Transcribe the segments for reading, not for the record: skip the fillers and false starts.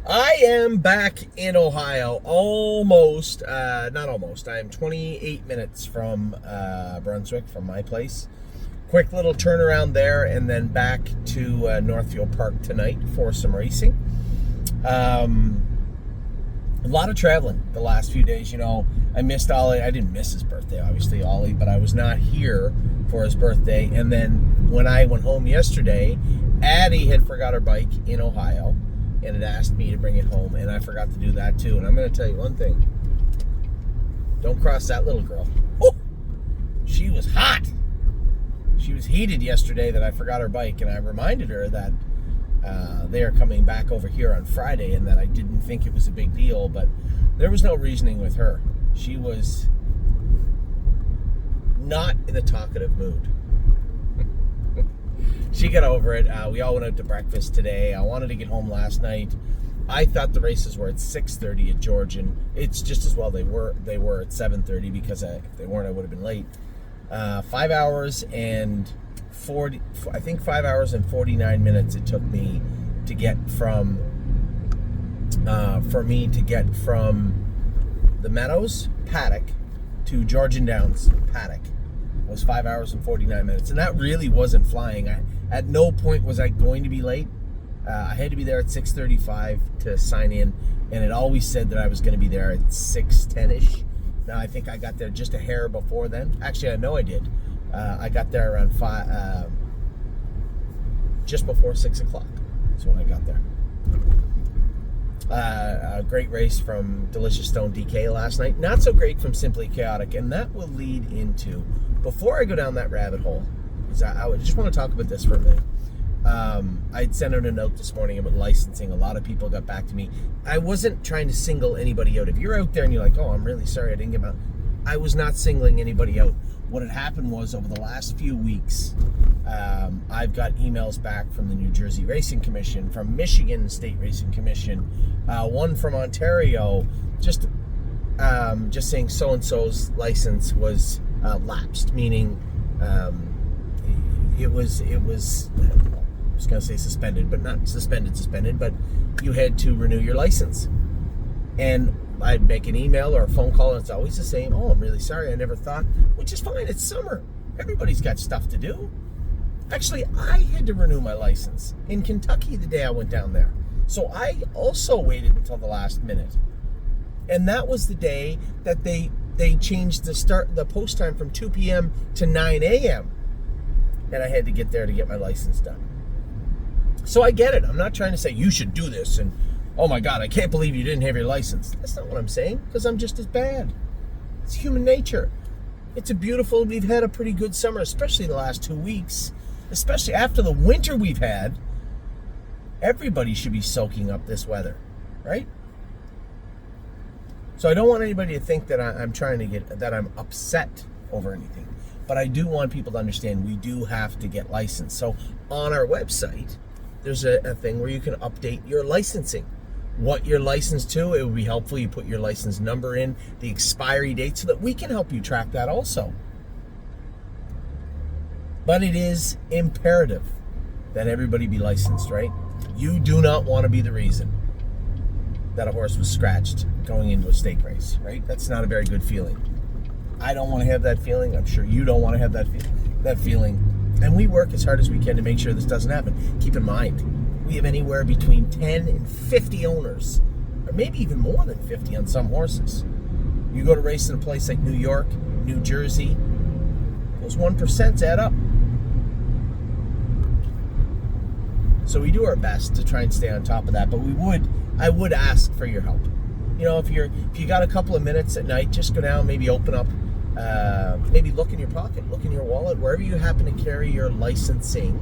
I am back in Ohio, almost, not almost, I am 28 minutes from Brunswick, from my place. Quick little turnaround there, and then back to Northfield Park tonight for some racing. A lot of traveling the last few days. I missed Ollie. I didn't miss his birthday, obviously, Ollie, but I was not here for his birthday. And then when I went home yesterday, Addie had forgot her bike in Ohio and had asked me to bring it home, and I forgot to do that too. And I'm going to tell you one thing. Don't cross that little girl. Oh, she was hot. She was heated yesterday that I forgot her bike, and I reminded her that they are coming back over here on Friday and that I didn't think it was a big deal, but there was no reasoning with her. She was not in a talkative mood. She got over it. We all went out to breakfast today. I wanted to get home last night. I thought the races were at 6:30 at Georgian. It's just as well they were at 7:30 because if they weren't, I would have been late. 5 hours and 49 minutes it took me to get from the Meadows paddock to Georgian Downs paddock. Was 5 hours and 49 minutes, and that really wasn't flying. At no point was I going to be late. I had to be there at 6:35 to sign in, and it always said that I was going to be there at 6:10ish. Now I think I got there just a hair before then. Actually, I know I did. I got there around just before 6 o'clock. That's when I got there. A great race from Delicious Stone DK last night. Not so great from Simply Chaotic, and that will lead into, before I go down that rabbit hole, because I just want to talk about this for a minute. I'd sent out a note this morning about licensing. A lot of people got back to me. I wasn't trying to single anybody out. If you're out there and you're like, oh, I'm really sorry I didn't get my... I was not singling anybody out. What had happened was, over the last few weeks, I've got emails back from the New Jersey Racing Commission, from Michigan State Racing Commission, one from Ontario, just saying so-and-so's license was lapsed, meaning it was I was going to say suspended, but not suspended, but you had to renew your license. And I'd make an email or a phone call, and it's always the same. Oh, I'm really sorry. I never thought. Which is fine. It's summer. Everybody's got stuff to do. Actually, I had to renew my license in Kentucky the day I went down there. So I also waited until the last minute. And that was the day that they changed the post time from 2 p.m. to 9 a.m. And I had to get there to get my license done. So I get it. I'm not trying to say you should do this and, oh my God, I can't believe you didn't have your license. That's not what I'm saying, because I'm just as bad. It's human nature. We've had a pretty good summer, especially the last 2 weeks, especially after the winter we've had. Everybody should be soaking up this weather, right? So I don't want anybody to think that that I'm upset over anything, but I do want people to understand we do have to get licensed. So on our website, there's a thing where you can update your licensing. What you're licensed to, it would be helpful. You put your license number in, the expiry date, so that we can help you track that also. But it is imperative that everybody be licensed, right? You do not want to be the reason that a horse was scratched going into a stake race, right? That's not a very good feeling. I don't want to have that feeling. I'm sure you don't want to have that feeling. And we work as hard as we can to make sure this doesn't happen. Keep in mind, we have anywhere between 10 and 50 owners, or maybe even more than 50 on some horses. You go to race in a place like New York, New Jersey, those 1% add up. So we do our best to try and stay on top of that, but I would ask for your help. If you got a couple of minutes at night, just go down, maybe open up, maybe look in your pocket, look in your wallet, wherever you happen to carry your licensing.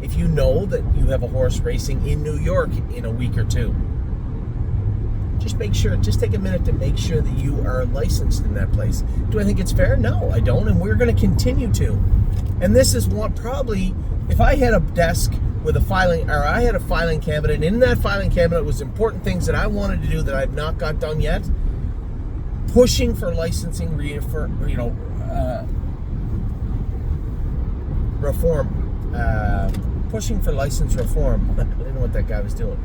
If you know that you have a horse racing in New York in a week or two, just take a minute to make sure that you are licensed in that place. Do I think it's fair? No, I don't, and we're going to continue to. And this is what probably, if I had a desk with I had a filing cabinet, and in that filing cabinet was important things that I wanted to do that I've not got done yet, pushing for licensing reform. Pushing for license reform. I didn't know what that guy was doing.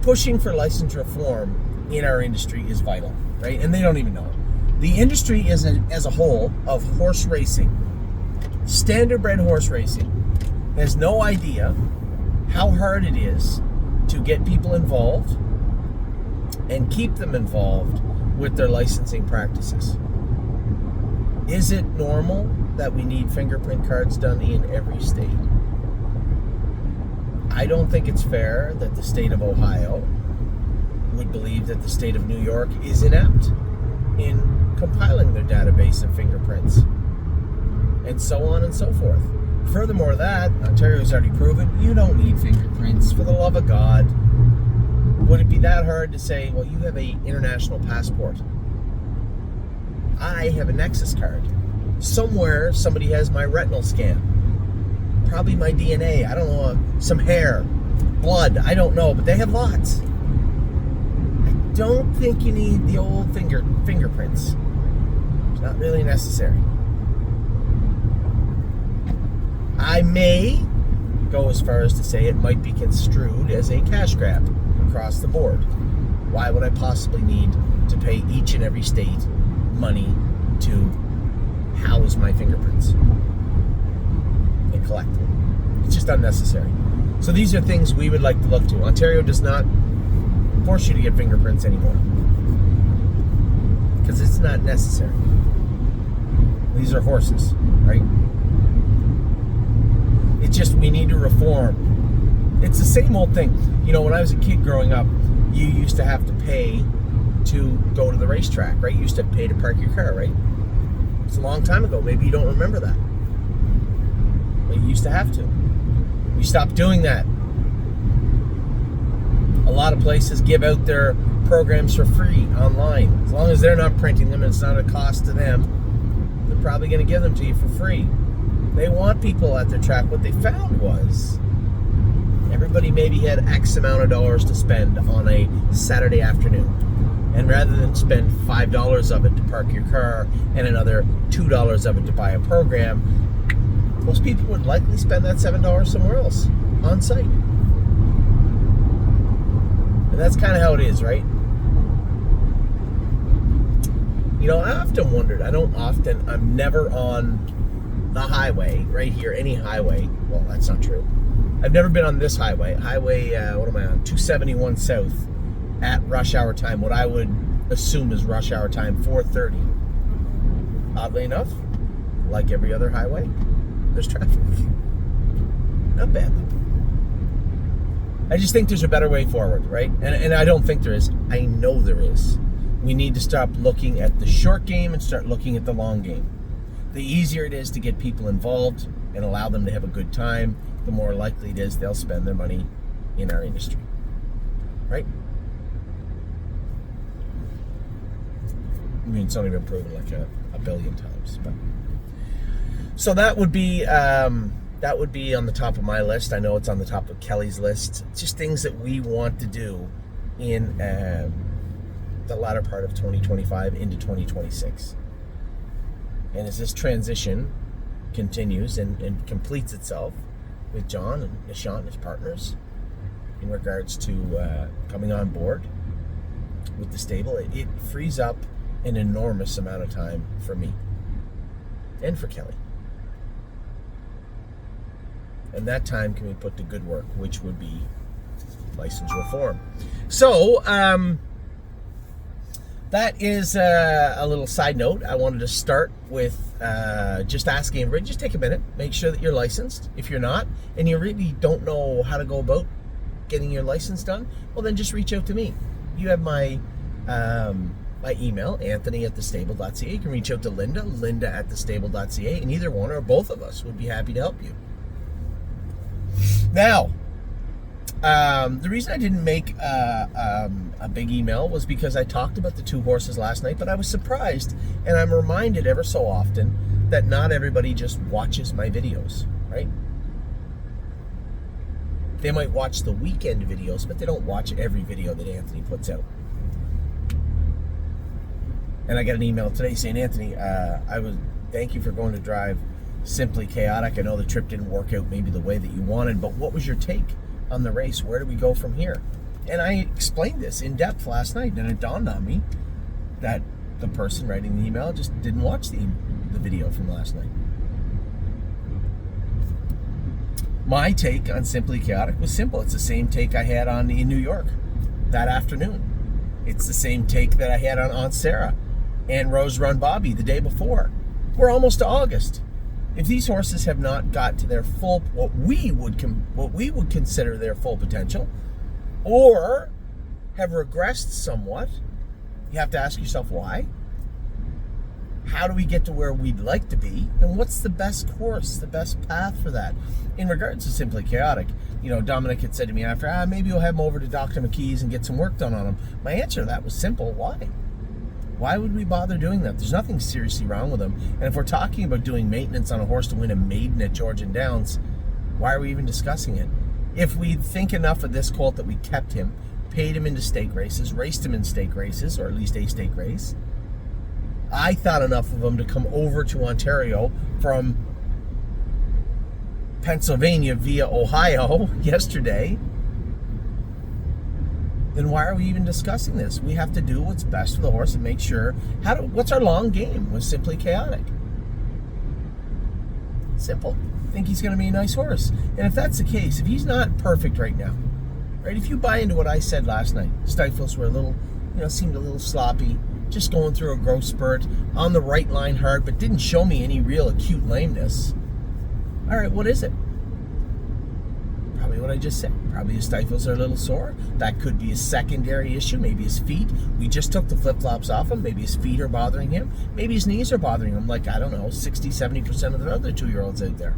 pushing for license reform in our industry is vital, right? And they don't even know it. The industry as a whole of horse racing, standardbred horse racing, has no idea how hard it is to get people involved and keep them involved with their licensing practices. Is it normal that we need fingerprint cards done in every state? I don't think it's fair that the state of Ohio would believe that the state of New York is inept in compiling their database of fingerprints, and so on and so forth. Furthermore, that Ontario's already proven you don't need fingerprints, for the love of God. Would it be that hard to say, well, you have an international passport? I have a Nexus card. Somewhere somebody has my retinal scan. Probably my DNA, I don't know, some hair, blood, I don't know, but they have lots. I don't think you need the old fingerprints. It's not really necessary. I may go as far as to say it might be construed as a cash grab across the board. Why would I possibly need to pay each and every state money to house my fingerprints and collect them? It's just unnecessary. So these are things we would like to look to. Ontario does not force you to get fingerprints anymore because it's not necessary. These are horses, right? It's just we need to reform. It's the same old thing. You know, when I was a kid growing up, you used to have to pay to go to the racetrack, right? You used to pay to park your car, right? It's a long time ago. Maybe you don't remember that. But you used to have to. We stopped doing that. A lot of places give out their programs for free online. As long as they're not printing them and it's not a cost to them, they're probably going to give them to you for free. They want people at their track. What they found was everybody maybe had X amount of dollars to spend on a Saturday afternoon. And rather than spend $5 of it to park your car and another $2 of it to buy a program, most people would likely spend that $7 somewhere else on site. And that's kind of how it is, right? You know, I often wondered, I'm never on the highway right here, any highway. Well, that's not true. I've never been on this highway. What am I on? 271 South at rush hour time, what I would assume is rush hour time, 4:30. Oddly enough, like every other highway, there's traffic. Not bad though. I just think there's a better way forward, right? And I don't think there is. I know there is. We need to stop looking at the short game and start looking at the long game. The easier it is to get people involved and allow them to have a good time, the more likely it is they'll spend their money in our industry, right? I mean, it's only been proven like a billion times. But so that would be on the top of my list. I know it's on the top of Kelly's list. It's just things that we want to do in the latter part of 2025 into 2026. And as this transition continues and completes itself with John and Nishant and his partners in regards to coming on board with the stable, it frees up an enormous amount of time for me and for Kelly. And that time can be put to good work, which would be license reform. So, that is a little side note. I wanted to start with just asking everybody, just take a minute, make sure that you're licensed. If you're not, and you really don't know how to go about getting your license done, well then just reach out to me. You have my email, anthony@thestable.ca. You can reach out to linda@thestable.ca, and either one or both of us would be happy to help you. Now, the reason I didn't make a big email was because I talked about the two horses last night, but I was surprised, and I'm reminded ever so often that not everybody just watches my videos, right? They might watch the weekend videos, but they don't watch every video that Anthony puts out. And I got an email today saying, Anthony, thank you for going to drive Simply Chaotic. I know the trip didn't work out maybe the way that you wanted, but what was your take on the race? Where do we go from here? And I explained this in depth last night, and it dawned on me that the person writing the email just didn't watch the video from last night. My take on Simply Chaotic was simple. It's the same take I had on in New York that afternoon. It's the same take that I had on Aunt Sarah and Rose Run Bobby the day before. We're almost to August. If these horses have not got to their full, what we would consider their full potential, or have regressed somewhat, you have to ask yourself why. How do we get to where we'd like to be? And what's the best course, the best path for that? In regards to Simply Chaotic, Dominic had said to me after, maybe we'll have him over to Dr. McKee's and get some work done on him. My answer to that was simple. Why? Why would we bother doing that? There's nothing seriously wrong with him. And if we're talking about doing maintenance on a horse to win a maiden at Georgian Downs, why are we even discussing it? If we think enough of this colt that we kept him, paid him into stake races, raced him in stake races, or at least a stake race, I thought enough of him to come over to Ontario from Pennsylvania via Ohio yesterday, then why are we even discussing this? We have to do what's best for the horse and make sure, what's our long game with Simply Chaotic? Simple. I think he's going to be a nice horse. And if that's the case, if he's not perfect right now, right? If you buy into what I said last night, stifles were a little, seemed a little sloppy, just going through a growth spurt, on the right line hard, but didn't show me any real acute lameness. All right, what is it? Probably what I just said. Probably his stifles are a little sore. That could be a secondary issue. Maybe his feet. We just took the flip-flops off him. Maybe his feet are bothering him. Maybe his knees are bothering him, like, 60, 70% of the other 2-year-olds out there.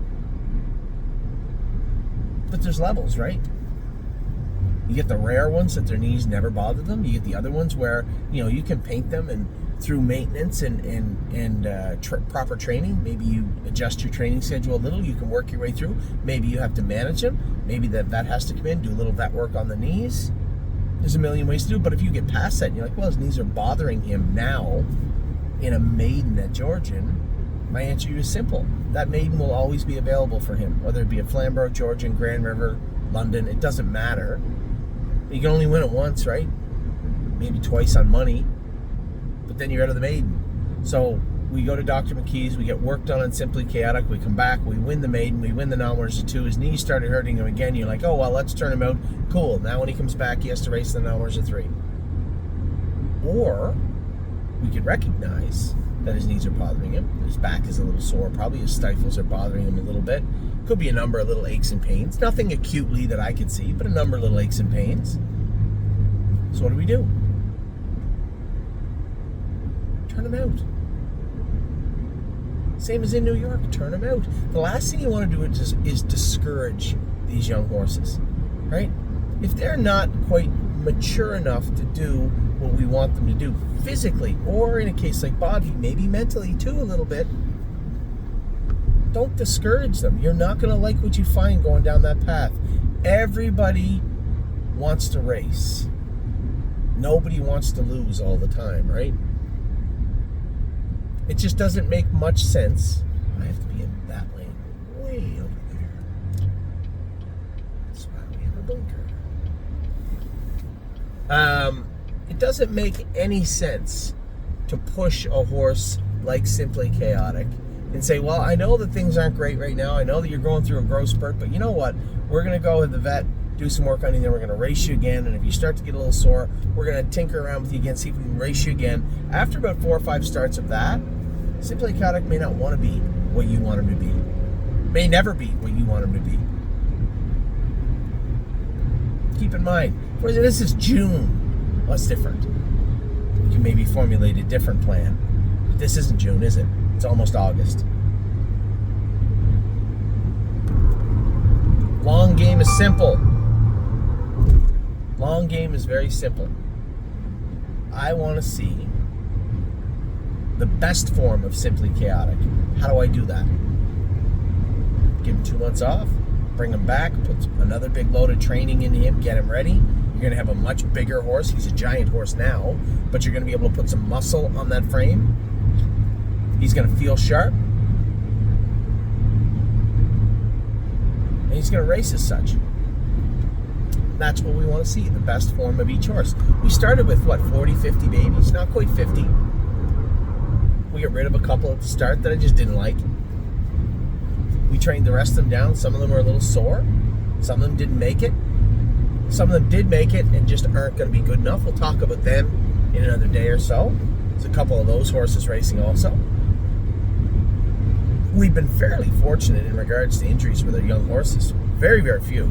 But there's levels, right? You get the rare ones that their knees never bother them. You get the other ones where, you can paint them, and through maintenance and proper training, maybe you adjust your training schedule a little, you can work your way through. Maybe you have to manage them. Maybe the vet has to come in, do a little vet work on the knees. There's a million ways to do it, but if you get past that and you're like, well, his knees are bothering him now in a maiden at Georgian, my answer to you is simple. That maiden will always be available for him, whether it be a Flamborough, Georgian, Grand River, London, it doesn't matter. You can only win it once, right? Maybe twice on money, but then you're out of the maiden. So we go to Dr. McKee's, we get work done on Simply Chaotic, we come back, we win the maiden, we win the non-winners of 2. His knees started hurting him again. You're like, oh, well, let's turn him out. Cool. Now when he comes back, he has to race the non-winners of 3. Or we could recognize that his knees are bothering him, his back is a little sore, probably his stifles are bothering him a little bit. Could be a number of little aches and pains. Nothing acutely that I could see, but a number of little aches and pains. So what do? Turn him out. Same as in New York, turn him out. The last thing you want to do is discourage these young horses, right? If they're not quite mature enough to do what we want them to do physically, or in a case like Bobby, maybe mentally too a little bit, don't discourage them. You're not going to like what you find going down that path. Everybody wants to race. Nobody wants to lose all the time, right? It just doesn't make much sense. I have to be in that lane way over there. That's why we have a bunker. It doesn't make any sense to push a horse like Simply Chaotic and say, well, I know that things aren't great right now. I know that you're going through a growth spurt, but you know what? We're going to go with the vet, do some work on you, then we're going to race you again. And if you start to get a little sore, we're going to tinker around with you again, see if we can race you again. After about 4 or 5 starts of that, Simply Chaotic may not want to be what you want him to be. May never be what you want him to be. Keep in mind, this is June. Well, it's different. You can maybe formulate a different plan. But this isn't June, is it? It's almost August. Long game is simple. Long game is very simple. I want to see the best form of Simply Chaotic. How do I do that? Give him 2 months off, bring him back, put another big load of training into him, get him ready. You're going to have a much bigger horse. He's a giant horse now, but you're going to be able to put some muscle on that frame. He's going to feel sharp. And he's going to race as such. that's what we want to see, the best form of each horse. We started with, 40, 50 babies? Not quite 50. We got rid of a couple at the start that I just didn't like. We trained the rest of them down. Some of them were a little sore. Some of them didn't make it. Some of them did make it and just aren't going to be good enough. We'll talk about them in another day or so. There's a couple of those horses racing also. We've been fairly fortunate in regards to injuries with our young horses. Very, very few.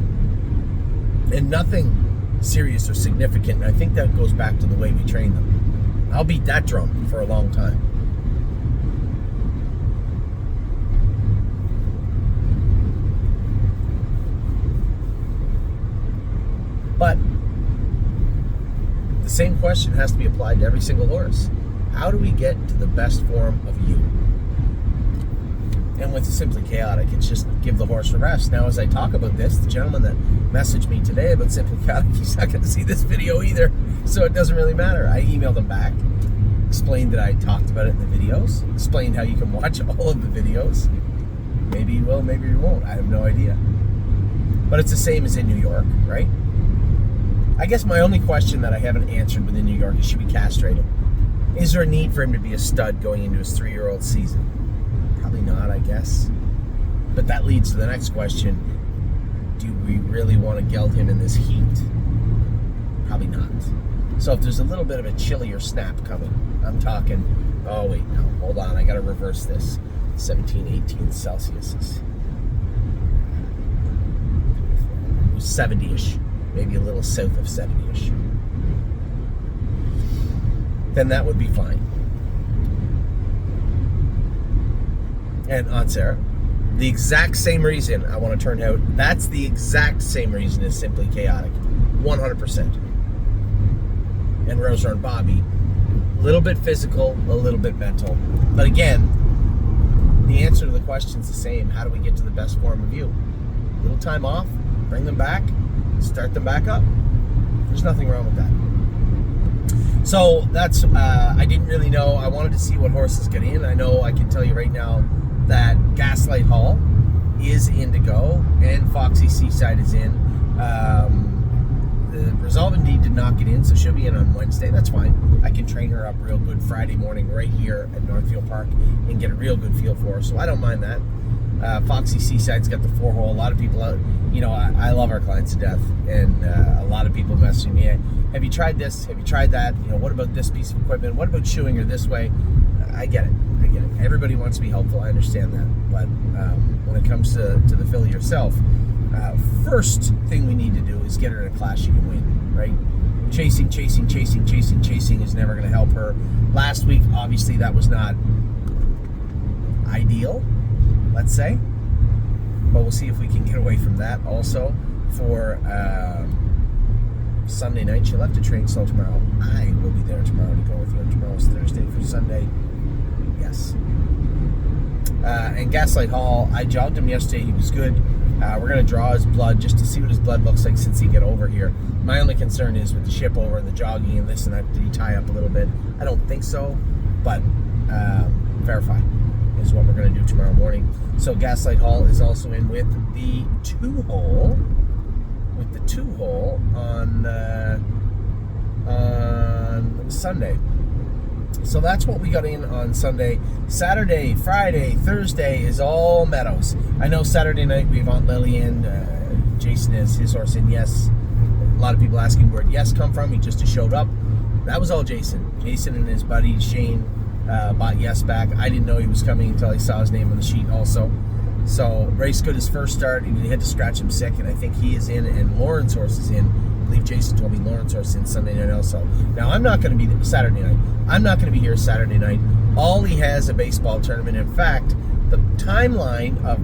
And nothing serious or significant. I think that goes back to the way we train them. I'll beat that drum for a long time. But the same question has to be applied to every single horse. How do we get to the best form of you? And with Simply Chaotic, it's just give the horse a rest. Now, as I talk about this, the gentleman that messaged me today about Simply Chaotic, he's not going to see this video either, so it doesn't really matter. I emailed him back, explained that I talked about it in the videos, explained how you can watch all of the videos. Maybe you will, maybe you won't. I have no idea. But it's the same as in New York, right? I guess my only question that I haven't answered within New York is, should we castrate him? Is there a need for him to be a stud going into his 3-year-old season? Probably not, I guess. But that leads to the next question. Do we really want to geld him in this heat? Probably not. So if there's a little bit of a chillier snap coming, I'm talking, oh wait, no, hold on, I got to reverse this. 17, 18 Celsius. It was 70-ish. Maybe a little south of 70-ish. Then that would be fine. And Aunt Sarah, the exact same reason I want to turn out, that's the exact same reason as Simply Chaotic. 100%. And Rosa and Bobby, a little bit physical, a little bit mental. But again, the answer to the question is the same. How do we get to the best form of you? A little time off, bring them back, start them back up. There's nothing wrong with that. So that's, I didn't really know. I wanted to see what horses get in. I know I can tell you right now that Gaslight Hall is in to go, and Foxy Seaside is in. The Resolve Indeed did not get in, so she'll be in on Wednesday. That's fine. I can train her up real good Friday morning right here at Northfield Park and get a real good feel for her, so I don't mind that. Foxy Seaside's got the 4-hole. A lot of people out, I love our clients to death, and a lot of people messaging me, have you tried this? Have you tried that? What about this piece of equipment? What about shoeing her this way? I get it. Everybody wants to be helpful. I understand that. But when it comes to the filly yourself, first thing we need to do is get her in a class she can win, right? Chasing is never going to help her. Last week, obviously, that was not ideal, let's say. But we'll see if we can get away from that. Also, for Sunday night, she'll have to train slow tomorrow. I will be there tomorrow to go with her. Tomorrow's Thursday for Sunday. Yes. And Gaslight Hall, I jogged him yesterday. He was good. We're going to draw his blood just to see what his blood looks like since he get over here. My only concern is with the ship over and the jogging and this and that. Did he tie up a little bit? I don't think so, but verify is what we're going to do tomorrow morning. So Gaslight Hall is also in with the 2-hole. With the 2-hole on Sunday. So that's what we got in on Sunday. Saturday, Friday, Thursday is all meadows. I know Saturday night we have Aunt Lily in. Jason has his horse in, yes. A lot of people asking where'd Yes come from. He just showed up. That was all Jason. Jason and his buddy Shane bought Yes back. I didn't know he was coming until I saw his name on the sheet also. So Race Good, his first start, he had to scratch him sick, and I think he is in, and Lauren's horse is in. I believe Jason told me Lauren's horse in Sunday night also. Now, I'm not going to be there Saturday night. I'm not going to be here Saturday night. Ollie has a baseball tournament. In fact, the timeline of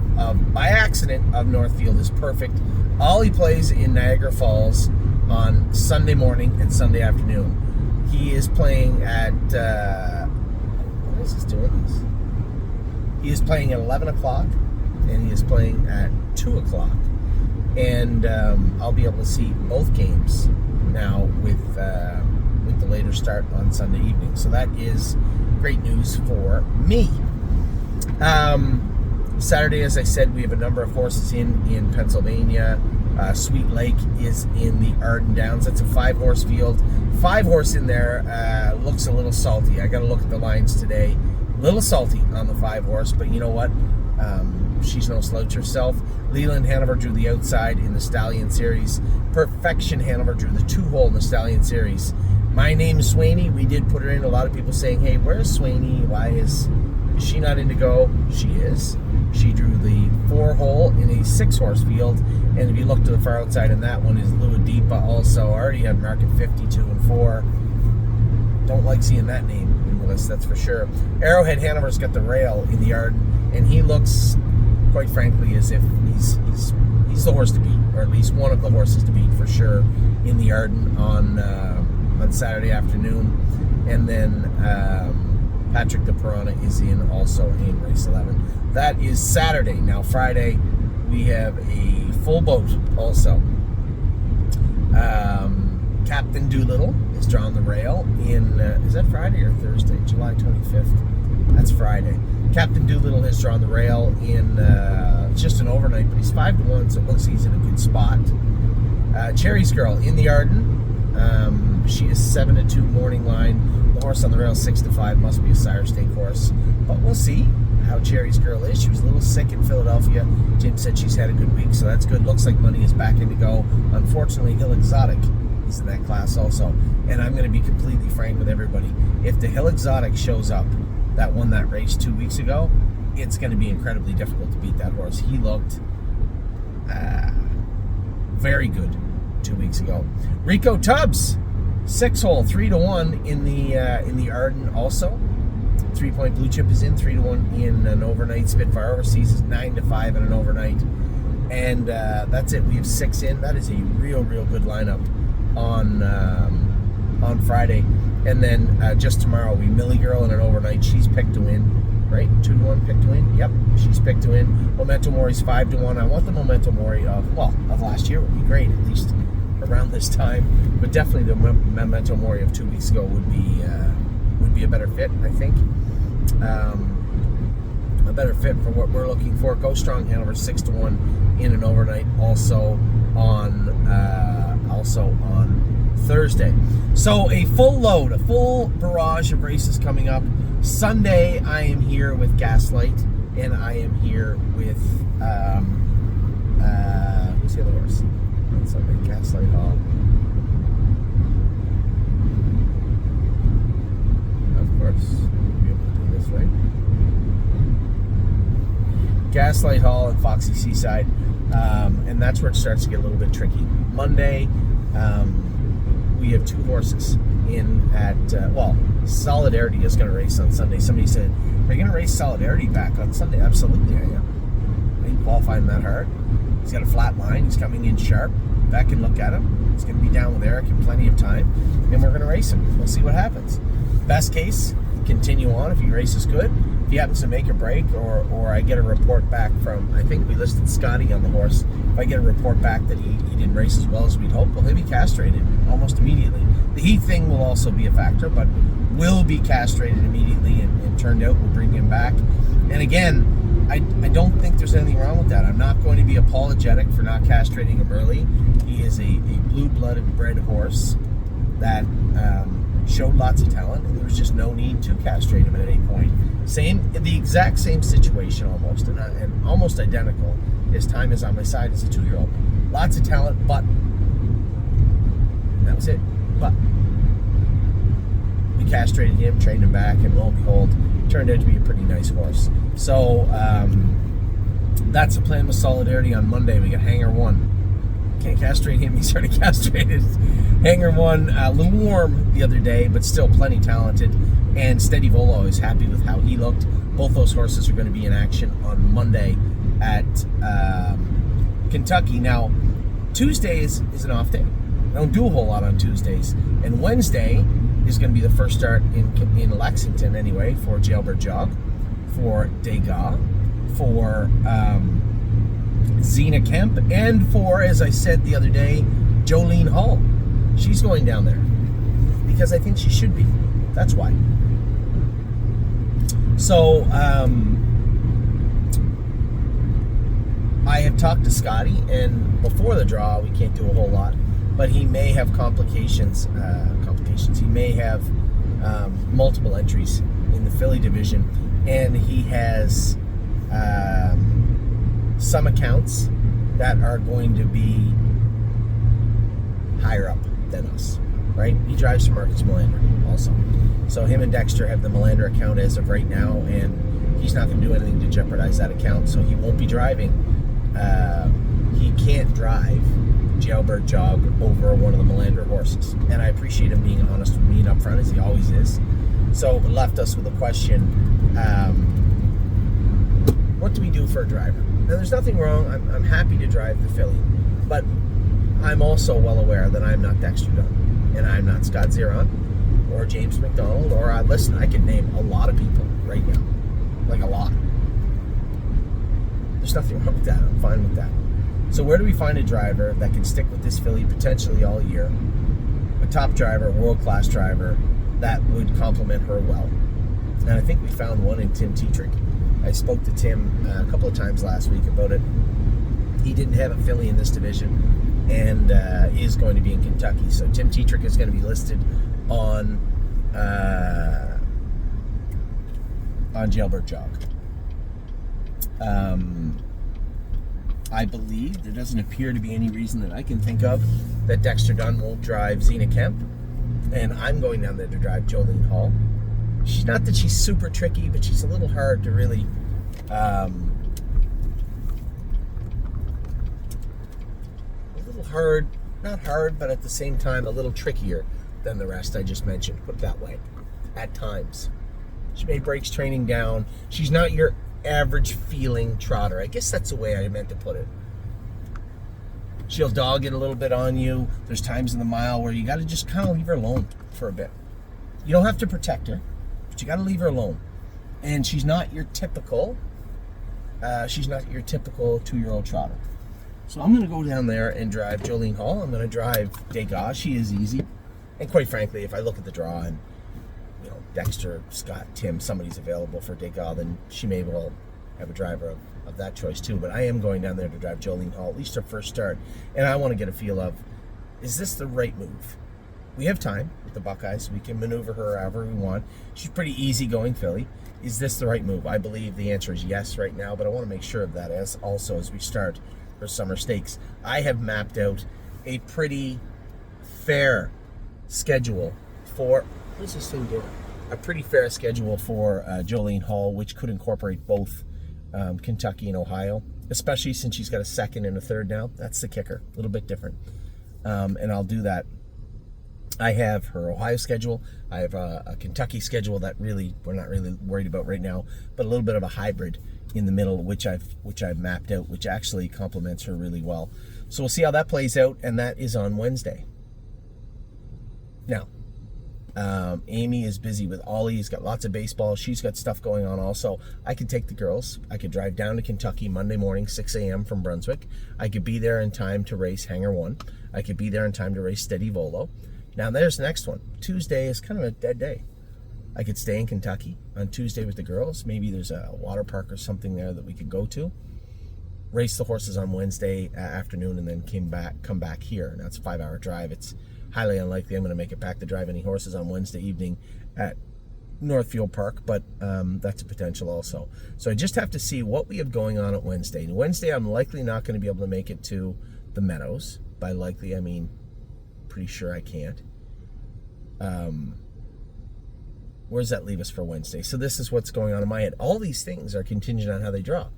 by accident of Northfield is perfect. Ollie plays in Niagara Falls on Sunday morning and Sunday afternoon. He is playing at what is he doing this? He is playing at 11 o'clock, and he is playing at 2 o'clock. And I'll be able to see both games now with the later start on Sunday evening. So that is great news for me. Saturday, as I said, we have a number of horses in Pennsylvania. Sweet Lake is in the Arden Downs. That's a 5-horse field. 5 horse in there. Looks a little salty. I got to look at the lines today. A little salty on the 5 horse, but you know what? She's no slouch herself. Leland Hanover drew the outside in the Stallion Series. Perfection Hanover drew the 2-hole in the Stallion Series. My name is Swaney. We did put her in. A lot of people saying, hey, where's Swaney? Why is she not in to go? She is. She drew the 4-hole in a 6-horse field. And if you look to the far outside in that one is Luadipa also. Already had market 52 and 4. Don't like seeing that name in the list, that's for sure. Arrowhead Hanover's got the rail in the Arden, and he looks, quite frankly, as if he's the horse to beat, or at least one of the horses to beat for sure in the Arden on Saturday afternoon. And then Patrick the Piranha is in also in race 11. That is Saturday. Now Friday we have a full boat also. Captain Doolittle is drawn the rail in, is that Friday or Thursday? July 25th. That's Friday. Captain Doolittle has drawn the rail in, it's just an overnight, but he's 5-1, so it looks like he's in a good spot. Cherry's Girl in the Arden. She is 7-2 morning line. The horse on the rail 6-5, must be a Sire Stake horse. But we'll see how Cherry's Girl is. She was a little sick in Philadelphia. Jim said she's had a good week, so that's good. Looks like money is back in to go. Unfortunately, Hill Exotic is in that class also. And I'm going to be completely frank with everybody. If the Hill Exotic shows up that won that race 2 weeks ago, it's going to be incredibly difficult to beat that horse. He looked very good 2 weeks ago. Rico Tubbs, 6-hole, 3-1 in the Arden also. 3-point blue chip is in, 3-1 in an overnight. Spitfire Overseas is 9-5 in an overnight. And that's it. We have 6 in. That is a real good lineup on Friday. And then just tomorrow, we Millie Girl in an overnight. She's picked to win, right? 2-1 picked to win. Yep, she's picked to win. Memento Mori's 5-1. I want the Memento Mori of last year would be great, at least around this time. But definitely the Memento Mori of 2 weeks ago would be a better fit, I think. A better fit for what we're looking for. Go Strong Hanover 6-1 in an overnight, also on Thursday. So a full barrage of races coming up. Sunday I am here with Gaslight, and I am here with who's the other horse? On Sunday, Gaslight Hall. Of course, we'll be able to do this, right? Gaslight Hall and Foxy Seaside, and that's where it starts to get a little bit tricky. Monday, we have 2 horses in at, Solidarity is going to race on Sunday. Somebody said, are you going to race Solidarity back on Sunday? Absolutely I am. I ain't qualifying that hard. He's got a flat line. He's coming in sharp. Back and look at him. He's going to be down with Eric in plenty of time, and we're going to race him. We'll see what happens. Best case, continue on if he races good. If he happens to make a break, or I get a report back from, I think we listed Scotty on the horse. If I get a report back that he didn't race as well as we'd hoped, well, he'll be castrated almost immediately. The heat thing will also be a factor, but will be castrated immediately and turned out. We'll bring him back. And again, I don't think there's anything wrong with that. I'm not going to be apologetic for not castrating him early. He is a blue-blooded bred horse that showed lots of talent, and there was just no need to castrate him at any point. The exact same situation almost, and almost identical as time is on my side as a 2-year-old. Lots of talent, but that was it. But we castrated him, trained him back, and lo and behold, turned out to be a pretty nice horse. So that's the plan with Solidarity on Monday. We got Hanger 1. Can't castrate him, he's already castrated. Hanger 1, a little warm the other day, but still plenty talented. And Steady Volo is happy with how he looked. Both those horses are going to be in action on Monday at Kentucky. Now, Tuesdays is an off day. I don't do a whole lot on Tuesdays. And Wednesday is going to be the first start in Lexington anyway for Jailbird Jog, for Degas, for Zena Kemp, and for, as I said the other day, Jolene Hull. She's going down there because I think she should be. That's why. So I have talked to Scotty, and before the draw, we can't do a whole lot, but he may have complications. He may have multiple entries in the filly division, and he has some accounts that are going to be higher up than us, right? He drives for Marcus Melander also. So him and Dexter have the Melander account as of right now, and he's not going to do anything to jeopardize that account, so he won't be driving. He can't drive Jailbird Jog over one of the Melander horses, and I appreciate him being honest with me and upfront, as he always is. So it left us with a question, what do we do for a driver? Now, there's nothing wrong. I'm happy to drive the filly, but I'm also well aware that I'm not Dexter Dunn, and I'm not Scott Zeron, or James McDonald, or listen, I can name a lot of people right now, like a lot. There's nothing wrong with that. I'm fine with that. So where do we find a driver that can stick with this filly potentially all year? A top driver, world-class driver that would complement her well. And I think we found one in Tim Tetrick. I spoke to Tim a couple of times last week about it. He didn't have a filly in this division and is going to be in Kentucky. So Tim Tetrick is going to be listed on Jailbird Jog. I believe there doesn't appear to be any reason that I can think of that Dexter Dunn won't drive Zena Kemp, and I'm going down there to drive Jolene Hall. She's not that she's super tricky, but she's a little hard to really a little hard, not hard, but at the same time a little trickier than the rest I just mentioned, put it that way, at times. She may breaks training down. She's not your average feeling trotter. I guess that's the way I meant to put it. She'll dog it a little bit on you. There's times in the mile where you got to just kind of leave her alone for a bit. You don't have to protect her, but you got to leave her alone. And she's not your typical 2-year-old trotter. So I'm going to go down there and drive Jolene Hall. I'm going to drive Degas. She is easy. And quite frankly, if I look at the draw and Dexter, Scott, Tim, somebody's available for Degas, then she may well have a driver of that choice too. But I am going down there to drive Jolene Hall, at least her first start. And I want to get a feel of, is this the right move? We have time with the Buckeyes. We can maneuver her however we want. She's pretty easygoing filly. Is this the right move? I believe the answer is yes right now, but I want to make sure of that as we start her summer stakes. I have mapped out a pretty fair schedule for, what is this thing doing? A pretty fair schedule for Jolene Hall, which could incorporate both Kentucky and Ohio, especially since she's got a second and a third now. That's the kicker, a little bit different. And I'll do that. I have her Ohio schedule. I have a Kentucky schedule that really we're not really worried about right now, but a little bit of a hybrid in the middle, which I've mapped out, which actually complements her really well. So we'll see how that plays out, and that is on Wednesday. Now, Amy is busy with Ollie. He's got lots of baseball. She's got stuff going on also. I could take the girls. I could drive down to Kentucky Monday morning, 6 a.m. from Brunswick. I could be there in time to race Hanger 1. I could be there in time to race Steady Volo. Now there's the next one. Tuesday is kind of a dead day. I could stay in Kentucky on Tuesday with the girls. Maybe there's a water park or something there that we could go to. Race the horses on Wednesday afternoon and then come back here. Now it's a 5-hour drive. It's highly unlikely I'm going to make it back to drive any horses on Wednesday evening at Northfield Park, but that's a potential also. So I just have to see what we have going on at Wednesday. And Wednesday, I'm likely not going to be able to make it to the Meadows. By likely, I mean pretty sure I can't. Where does that leave us for Wednesday? So this is what's going on in my head. All these things are contingent on how they draw.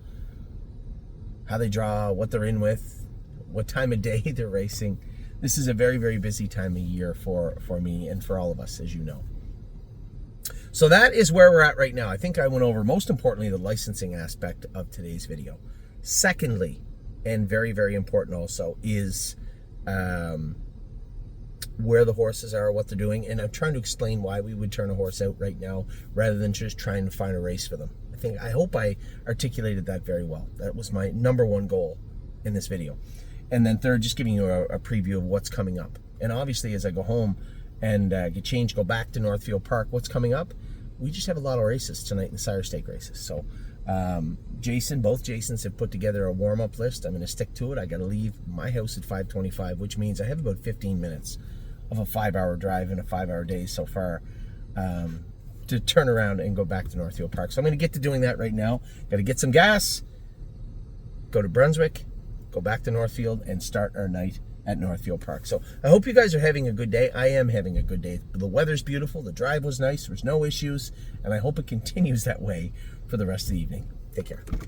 How they draw, what they're in with, what time of day they're racing. This is a very, very busy time of year for me and for all of us, as you know. So that is where we're at right now. I think I went over, most importantly, the licensing aspect of today's video. Secondly, and very, very important also, is where the horses are, what they're doing. And I'm trying to explain why we would turn a horse out right now rather than just trying to find a race for them. I hope I articulated that very well. That was my number one goal in this video. And then third, just giving you a preview of what's coming up. And obviously, as I go home and get changed, go back to Northfield Park, what's coming up? We just have a lot of races tonight in the Sire Stake races. So Both Jasons have put together a warm-up list. I'm going to stick to it. I got to leave my house at 5:25, which means I have about 15 minutes of a 5-hour drive and a 5-hour day so far to turn around and go back to Northfield Park. So I'm going to get to doing that right now. Got to get some gas, go to Brunswick, go back to Northfield, and start our night at Northfield Park. So I hope you guys are having a good day. I am having a good day. The weather's beautiful. The drive was nice. There's no issues. And I hope it continues that way for the rest of the evening. Take care.